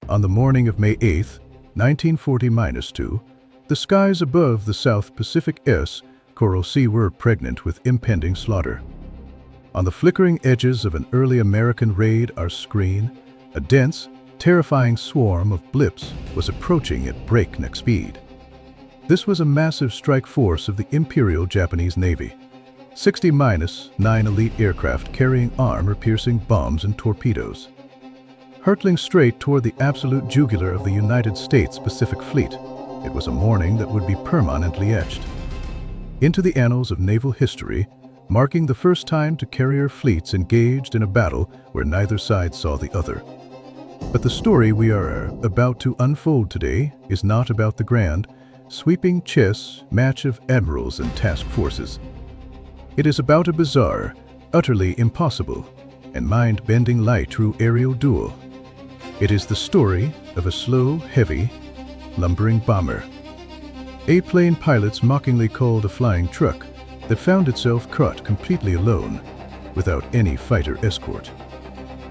On the morning of May 8, 1940-2, the skies above the South Pacific Coral Sea were pregnant with impending slaughter. On the flickering edges of an early American radar screen, a dense, terrifying swarm of blips was approaching at breakneck speed. This was a massive strike force of the Imperial Japanese Navy, 60-9 elite aircraft carrying armor-piercing bombs and torpedoes. Hurtling straight toward the absolute jugular of the United States Pacific Fleet, it was a morning that would be permanently etched into the annals of naval history, marking the first time two carrier fleets engaged in a battle where neither side saw the other. But the story we are about to unfold today is not about the grand, sweeping chess match of admirals and task forces. It is about a bizarre, utterly impossible, and mind-bending light-through aerial duel. It is the story of a slow, heavy, lumbering bomber. A-plane pilots mockingly called a flying truck that found itself caught completely alone, without any fighter escort.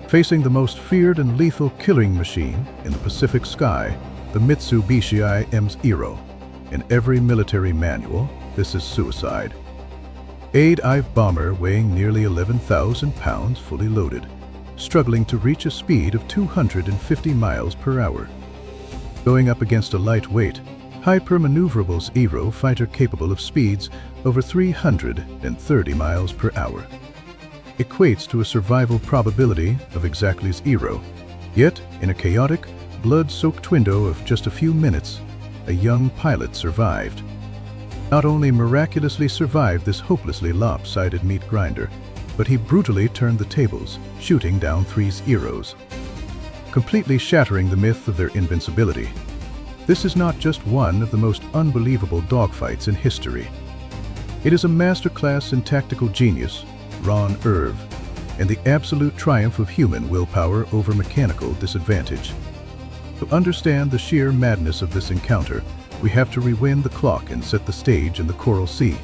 Facing the most feared and lethal killing machine in the Pacific sky, the Mitsubishi A6M Zero. In every military manual, this is suicide. A dive bomber weighing nearly 11,000 pounds fully loaded, struggling to reach a speed of 250 miles per hour. Going up against a lightweight, hyper-maneuverable Zero fighter capable of speeds over 330 miles per hour. Equates to a survival probability of exactly zero. Yet, in a chaotic, blood-soaked window of just a few minutes, a young pilot survived. Not only miraculously survived this hopelessly lopsided meat grinder, but he brutally turned the tables, shooting down 3 Zeros, completely shattering the myth of their invincibility. This is not just one of the most unbelievable dogfights in history. It is a masterclass in tactical genius, raw nerve, and the absolute triumph of human willpower over mechanical disadvantage. To understand the sheer madness of this encounter, we have to rewind the clock and set the stage in the Coral Sea.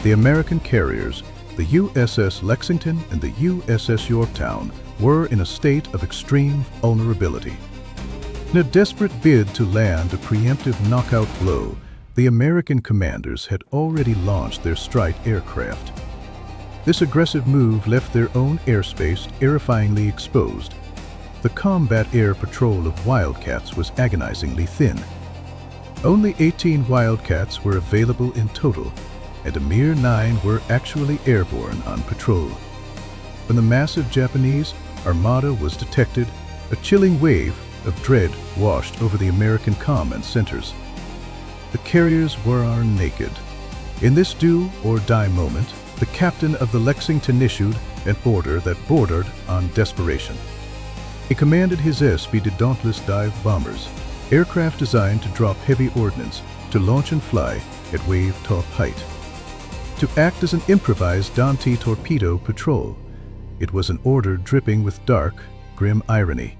The American carriers, the USS Lexington and the USS Yorktown, were in a state of extreme vulnerability. In a desperate bid to land a preemptive knockout blow, the American commanders had already launched their strike aircraft. This aggressive move left their own airspace terrifyingly exposed. The combat air patrol of Wildcats was agonizingly thin. Only 18 Wildcats were available in total, and a mere 9 were actually airborne on patrol. When the massive Japanese armada was detected, a chilling wave of dread washed over the American command centers. The carriers were naked. In this do-or-die moment, the captain of the Lexington issued an order that bordered on desperation. He commanded his SBD Dauntless dive bombers, aircraft designed to drop heavy ordnance, to launch and fly at wave-top height, to act as an improvised Dante torpedo patrol. It was an order dripping with dark, grim irony.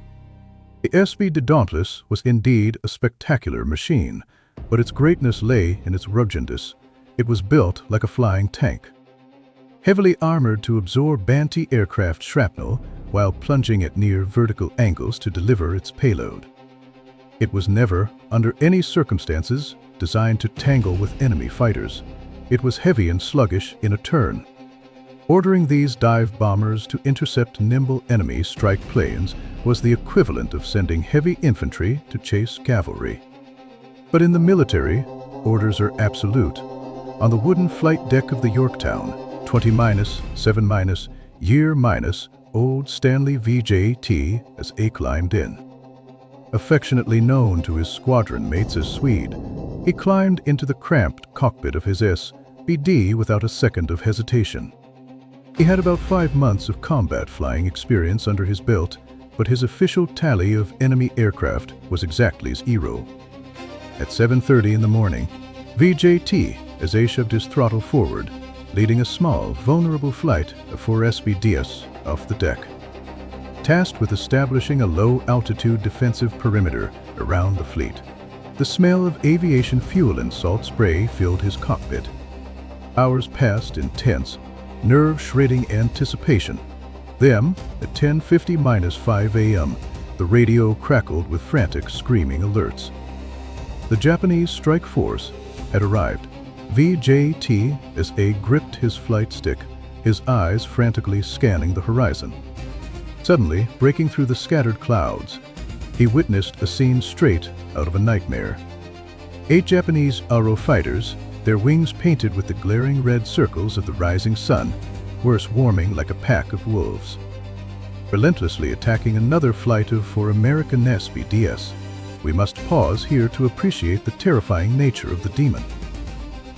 The SBD Dauntless was indeed a spectacular machine, but its greatness lay in its ruggedness. It was built like a flying tank, heavily armored to absorb anti-aircraft shrapnel while plunging at near vertical angles to deliver its payload. It was never, under any circumstances, designed to tangle with enemy fighters. It was heavy and sluggish in a turn. Ordering these dive bombers to intercept nimble enemy strike planes was the equivalent of sending heavy infantry to chase cavalry. But in the military, orders are absolute. On the wooden flight deck of the Yorktown, 20-7-year-old Stanley Vejtasa as A climbed in. Affectionately known to his squadron mates as Swede, he climbed into the cramped cockpit of his SBD without a second of hesitation. He had about 5 months of combat flying experience under his belt, but his official tally of enemy aircraft was exactly 0. At 7:30 in the morning, Vejtasa shoved his throttle forward, leading a small, vulnerable flight of 4 SBDs off the deck. Tasked with establishing a low-altitude defensive perimeter around the fleet, the smell of aviation fuel and salt spray filled his cockpit. Hours passed in tense, nerve-shredding anticipation. Then, at 10:50-5 a.m., The radio crackled with frantic, screaming alerts. The Japanese strike force had arrived. Vejtasa gripped his flight stick, his eyes frantically scanning the horizon. Suddenly, breaking through the scattered clouds, he witnessed a scene straight out of a nightmare. 8 Japanese Aero fighters, their wings painted with the glaring red circles of the rising sun, were swarming like a pack of wolves, relentlessly attacking another flight of American SBDs. We must pause here to appreciate the terrifying nature of the demon.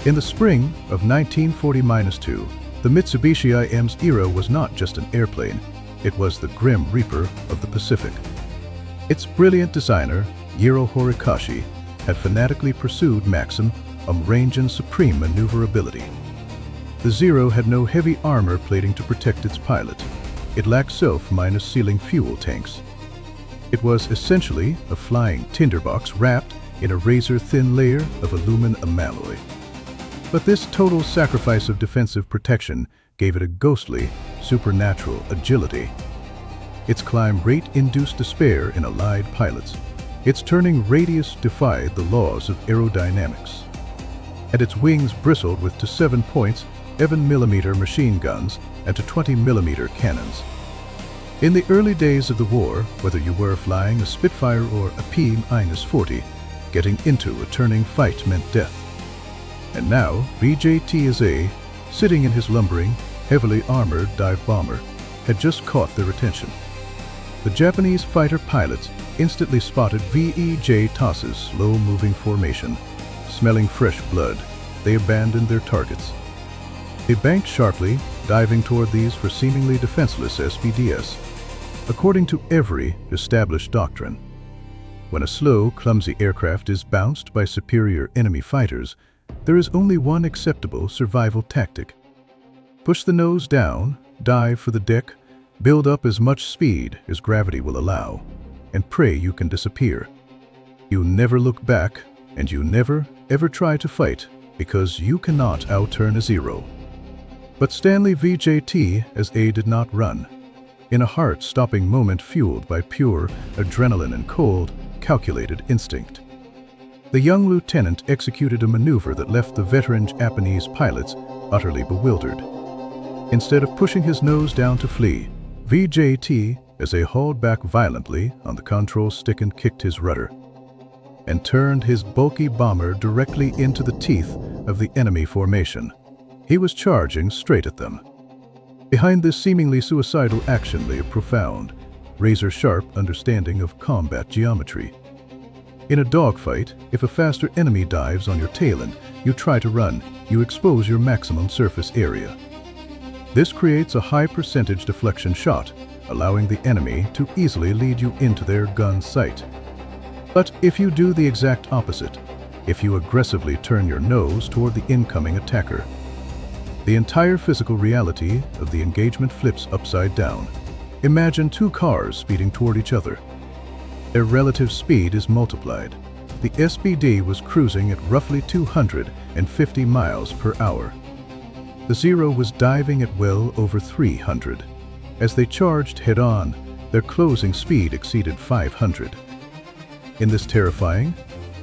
In the spring of 1940-2, the Mitsubishi A6M Zero was not just an airplane, it was the Grim Reaper of the Pacific. Its brilliant designer, Jiro Horikoshi, had fanatically pursued maximum range and supreme maneuverability. The Zero had no heavy armor plating to protect its pilot. It lacked self-sealing fuel tanks. It was essentially a flying tinderbox wrapped in a razor-thin layer of aluminum alloy. But this total sacrifice of defensive protection gave it a ghostly, supernatural agility. Its climb rate induced despair in allied pilots. Its turning radius defied the laws of aerodynamics. And its wings bristled with to 7 points 7mm machine guns and to 20mm cannons. In the early days of the war, whether you were flying a Spitfire or a P-40, getting into a turning fight meant death. And now, Vejtasa, sitting in his lumbering, heavily armored dive bomber, had just caught their attention. The Japanese fighter pilots instantly spotted Vejtasa's slow-moving formation. Smelling fresh blood, they abandoned their targets. They banked sharply, diving toward these for seemingly defenseless SBDs. According to every established doctrine, when a slow, clumsy aircraft is bounced by superior enemy fighters, there is only one acceptable survival tactic. Push the nose down, dive for the deck, build up as much speed as gravity will allow, and pray you can disappear. You never look back, and you never, ever try to fight, because you cannot outturn a Zero. But Stanley Vejtasa did not run. In a heart-stopping moment fueled by pure adrenaline and cold, calculated instinct, the young lieutenant executed a maneuver that left the veteran Japanese pilots utterly bewildered. Instead of pushing his nose down to flee, Vejtasa hauled back violently on the control stick and kicked his rudder, and turned his bulky bomber directly into the teeth of the enemy formation. He was charging straight at them. Behind this seemingly suicidal action lay a profound, razor-sharp understanding of combat geometry. In a dogfight, if a faster enemy dives on your tail end, you try to run, you expose your maximum surface area. This creates a high percentage deflection shot, allowing the enemy to easily lead you into their gun sight. But if you do the exact opposite, if you aggressively turn your nose toward the incoming attacker, the entire physical reality of the engagement flips upside down. Imagine 2 cars speeding toward each other. Their relative speed is multiplied. The SBD was cruising at roughly 250 miles per hour. The Zero was diving at well over 300. As they charged head-on, their closing speed exceeded 500. In this terrifying,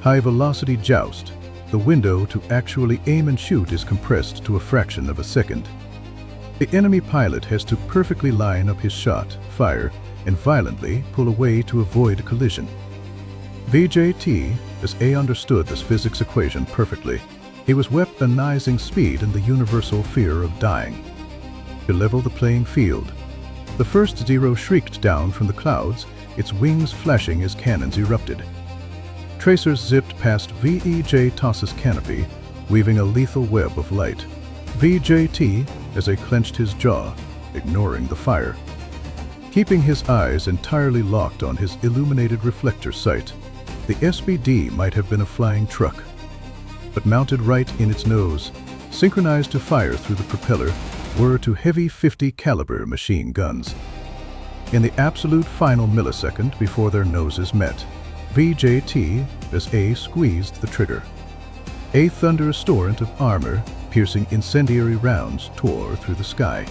high-velocity joust, the window to actually aim and shoot is compressed to a fraction of a second. The enemy pilot has to perfectly line up his shot, fire, and violently pull away to avoid a collision. Vejtasa understood this physics equation perfectly. He was weaponizing speed and the universal fear of dying. To level the playing field, the first Zero shrieked down from the clouds, its wings flashing as cannons erupted. Tracers zipped past Vejtasa's canopy, weaving a lethal web of light. Vejtasa clenched his jaw, ignoring the fire. Keeping his eyes entirely locked on his illuminated reflector sight, the SBD might have been a flying truck. But mounted right in its nose, synchronized to fire through the propeller, were 2 heavy 50 caliber machine guns. In the absolute final millisecond before their noses met, Vejtasa squeezed the trigger. A thunderous torrent of armor-piercing incendiary rounds tore through the sky.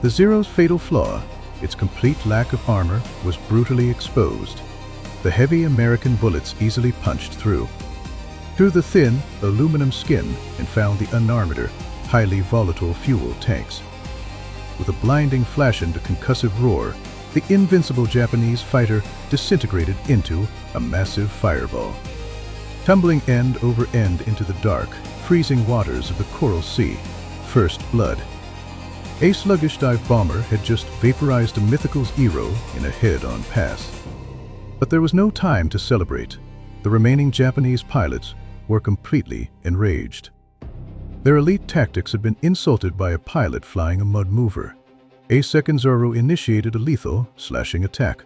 The Zero's fatal flaw, its complete lack of armor was brutally exposed. The heavy American bullets easily punched through the thin aluminum skin and found the unarmored, highly volatile fuel tanks. With a blinding flash and a concussive roar, the invincible Japanese fighter disintegrated into a massive fireball, tumbling end over end into the dark, freezing waters of the Coral Sea. First blood. A sluggish dive bomber had just vaporized a mythical Zero in a head-on pass. But there was no time to celebrate. The remaining Japanese pilots were completely enraged. Their elite tactics had been insulted by a pilot flying a mud mover. A6M Zero initiated a lethal, slashing attack.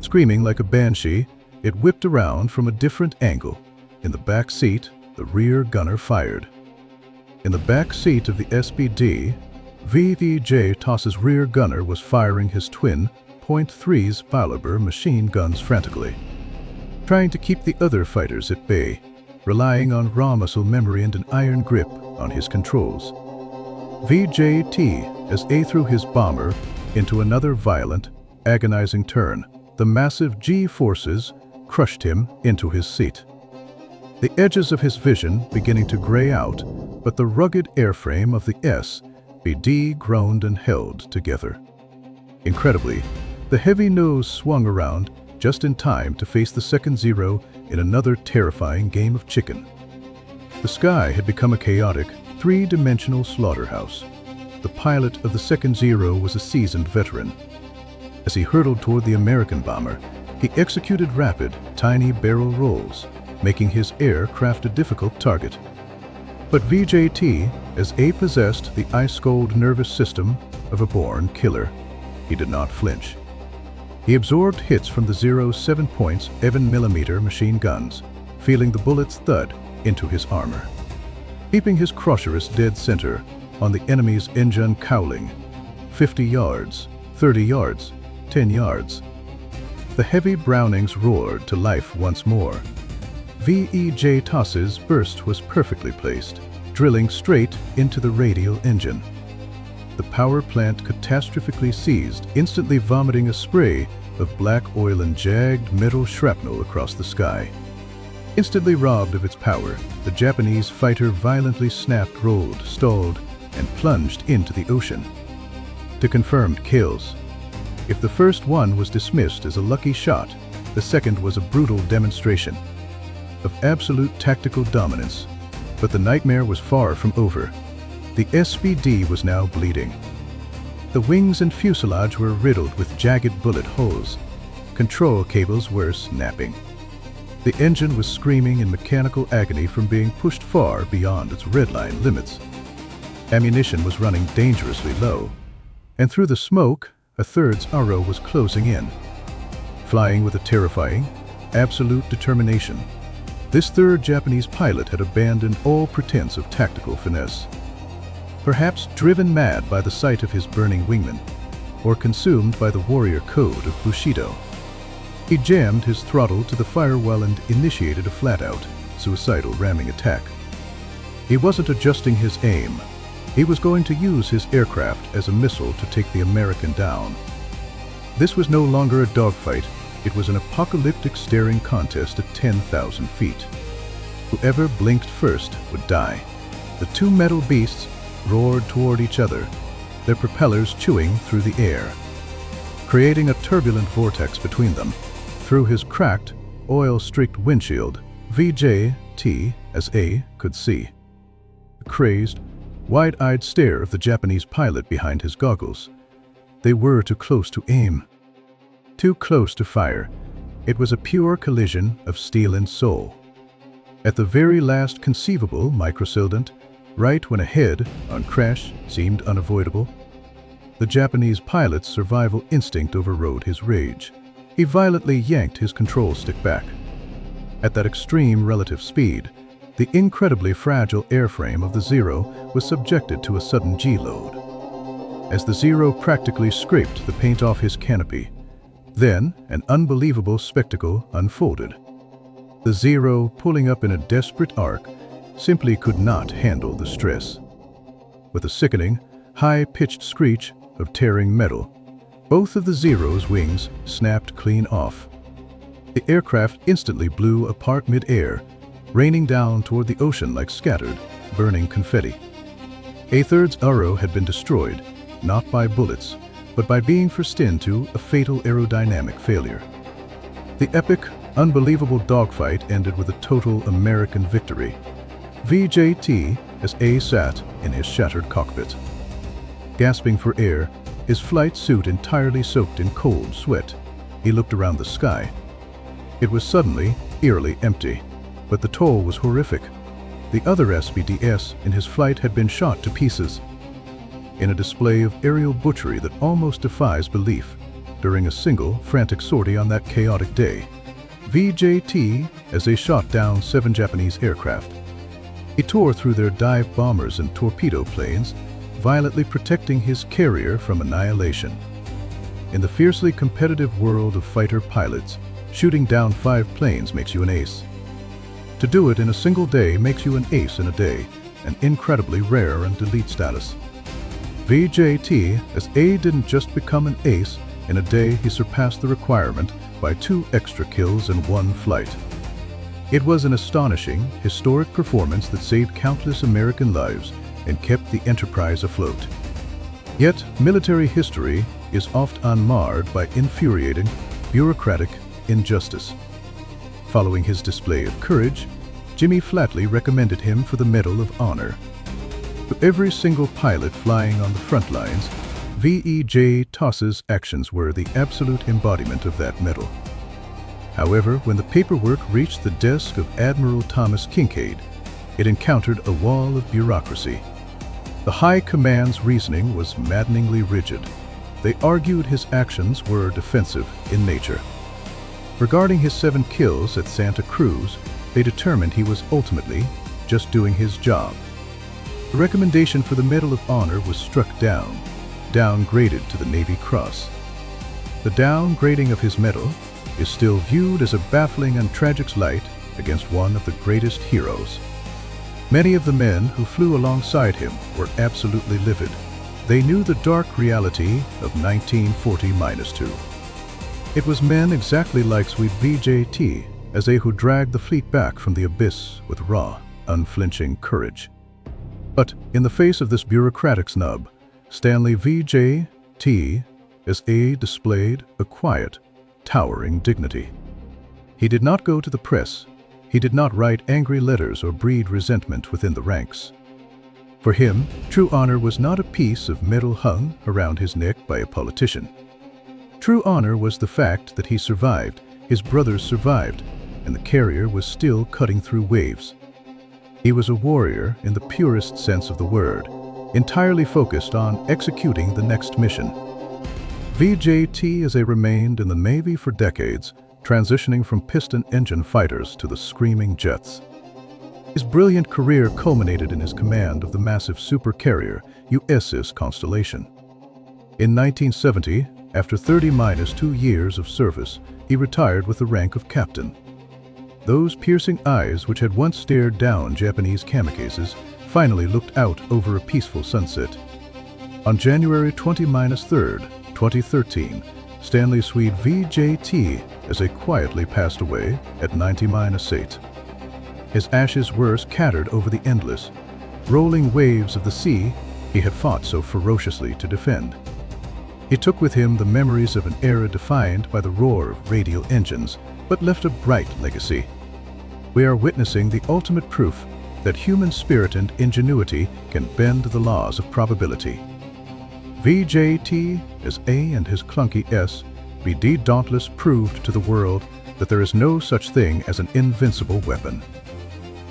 Screaming like a banshee, it whipped around from a different angle. In the back seat, the rear gunner fired. In the back seat of the SBD, Vejtasa's rear gunner was firing his twin .3's Caliber machine guns frantically, trying to keep the other fighters at bay, relying on raw muscle memory and an iron grip on his controls. Vejta, as A threw his bomber into another violent, agonizing turn, the massive G-forces crushed him into his seat. The edges of his vision beginning to gray out, but the rugged airframe of the SBD groaned and held together. Incredibly, the heavy nose swung around just in time to face the second Zero in another terrifying game of chicken. The sky had become a chaotic, three-dimensional slaughterhouse. The pilot of the second Zero was a seasoned veteran. As he hurtled toward the American bomber, he executed rapid, tiny barrel rolls, making his aircraft a difficult target. But Vejta, as A possessed the ice-cold nervous system of a born killer, he did not flinch. He absorbed hits from the Zero's 7.7mm machine guns, feeling the bullets thud into his armor, keeping his Crusherus dead center on the enemy's engine cowling. 50 yards, 30 yards, 10 yards. The heavy Brownings roared to life once more. Vejtasa's burst was perfectly placed, drilling straight into the radial engine. The power plant catastrophically seized, instantly vomiting a spray of black oil and jagged metal shrapnel across the sky. Instantly robbed of its power, the Japanese fighter violently snapped, rolled, stalled, and plunged into the ocean. To confirmed kills. If the first one was dismissed as a lucky shot, the second was a brutal demonstration of absolute tactical dominance. But the nightmare was far from over. The SBD was now bleeding. The wings and fuselage were riddled with jagged bullet holes. Control cables were snapping. The engine was screaming in mechanical agony from being pushed far beyond its redline limits. Ammunition was running dangerously low, and through the smoke, a third Zero was closing in. Flying with a terrifying, absolute determination, this third Japanese pilot had abandoned all pretense of tactical finesse. Perhaps driven mad by the sight of his burning wingman, or consumed by the warrior code of Bushido. He jammed his throttle to the firewall and initiated a flat-out, suicidal ramming attack. He wasn't adjusting his aim. He was going to use his aircraft as a missile to take the American down. This was no longer a dogfight. It was an apocalyptic staring contest at 10,000 feet. Whoever blinked first would die. The two metal beasts roared toward each other, their propellers chewing through the air, creating a turbulent vortex between them. Through his cracked, oil-streaked windshield, Vejta, as A could see. The crazed, wide-eyed stare of the Japanese pilot behind his goggles. They were too close to aim. Too close to fire. It was a pure collision of steel and soul. At the very last conceivable microsecond, right when a head-on crash seemed unavoidable, the Japanese pilot's survival instinct overrode his rage. He violently yanked his control stick back. At that extreme relative speed, the incredibly fragile airframe of the Zero was subjected to a sudden G-load. As the Zero practically scraped the paint off his canopy, then an unbelievable spectacle unfolded. The Zero, pulling up in a desperate arc, simply could not handle the stress. With a sickening, high-pitched screech of tearing metal, Both of the Zero's wings snapped clean off. The aircraft instantly blew apart mid-air, raining down toward the ocean like scattered, burning confetti. A third's arrow had been destroyed, not by bullets, but by being forced into a fatal aerodynamic failure. The epic, unbelievable dogfight ended with a total American victory. VJT as A sat in his shattered cockpit. Gasping for air, his flight suit entirely soaked in cold sweat, he looked around the sky. It was suddenly, eerily empty, but the toll was horrific. The other SBDs in his flight had been shot to pieces. In a display of aerial butchery that almost defies belief, during a single, frantic sortie on that chaotic day, VJT as they shot down 7 Japanese aircraft. He tore through their dive bombers and torpedo planes, violently protecting his carrier from annihilation. In the fiercely competitive world of fighter pilots, shooting down 5 planes makes you an ace. To do it in a single day makes you an ace in a day, an incredibly rare and elite status. VJT as A didn't just become an ace, in a day he surpassed the requirement by 2 extra kills in 1 flight. It was an astonishing, historic performance that saved countless American lives and kept the enterprise afloat. Yet, military history is oft unmarred by infuriating, bureaucratic injustice. Following his display of courage, Jimmy flatly recommended him for the Medal of Honor. To every single pilot flying on the front lines, Vejtasa's actions were the absolute embodiment of that medal. However, when the paperwork reached the desk of Admiral Thomas Kincaid, it encountered a wall of bureaucracy. The High Command's reasoning was maddeningly rigid. They argued his actions were defensive in nature. Regarding his 7 kills at Santa Cruz, they determined he was ultimately just doing his job. The recommendation for the Medal of Honor was struck down, downgraded to the Navy Cross. The downgrading of his medal is still viewed as a baffling and tragic slight against one of the greatest heroes. Many of the men who flew alongside him were absolutely livid. They knew the dark reality of 1940-2. It was men exactly like Swede Vejtasa as they who dragged the fleet back from the abyss with raw, unflinching courage. But in the face of this bureaucratic snub, Stanley Vejtasa as A displayed a quiet, towering dignity. He did not go to the press. He did not write angry letters or breed resentment within the ranks. For him, true honor was not a piece of metal hung around his neck by a politician. True honor was the fact that he survived, his brothers survived, and the carrier was still cutting through waves. He was a warrior in the purest sense of the word, entirely focused on executing the next mission. Vejtasa remained in the Navy for decades, transitioning from piston engine fighters to the screaming jets. His brilliant career culminated in his command of the massive supercarrier USS Constellation. In 1970, after 30-2 years of service, he retired with the rank of captain. Those piercing eyes which had once stared down Japanese kamikazes finally looked out over a peaceful sunset. On January 20-3rd, 2013, Stanley Swede Vejtasa as they quietly passed away at 90-8. His ashes were scattered over the endless, rolling waves of the sea he had fought so ferociously to defend. He took with him the memories of an era defined by the roar of radial engines, but left a bright legacy. We are witnessing the ultimate proof that human spirit and ingenuity can bend the laws of probability. VJT as A and his clunky SBD Dauntless proved to the world that there is no such thing as an invincible weapon.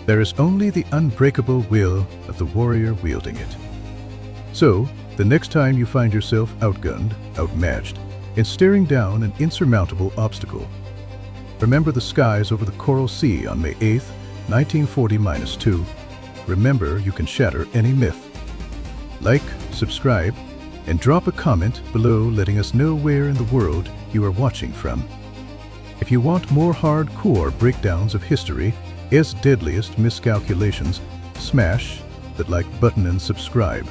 There is only the unbreakable will of the warrior wielding it. So, the next time you find yourself outgunned, outmatched, and staring down an insurmountable obstacle, remember the skies over the Coral Sea on May 8, 1940-2. Remember you can shatter any myth. Like, subscribe, and drop a comment below letting us know where in the world you are watching from. If you want more hardcore breakdowns of history's deadliest miscalculations, smash that like button and subscribe.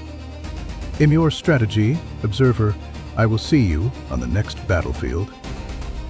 I'm your strategy observer, I will see you on the next battlefield.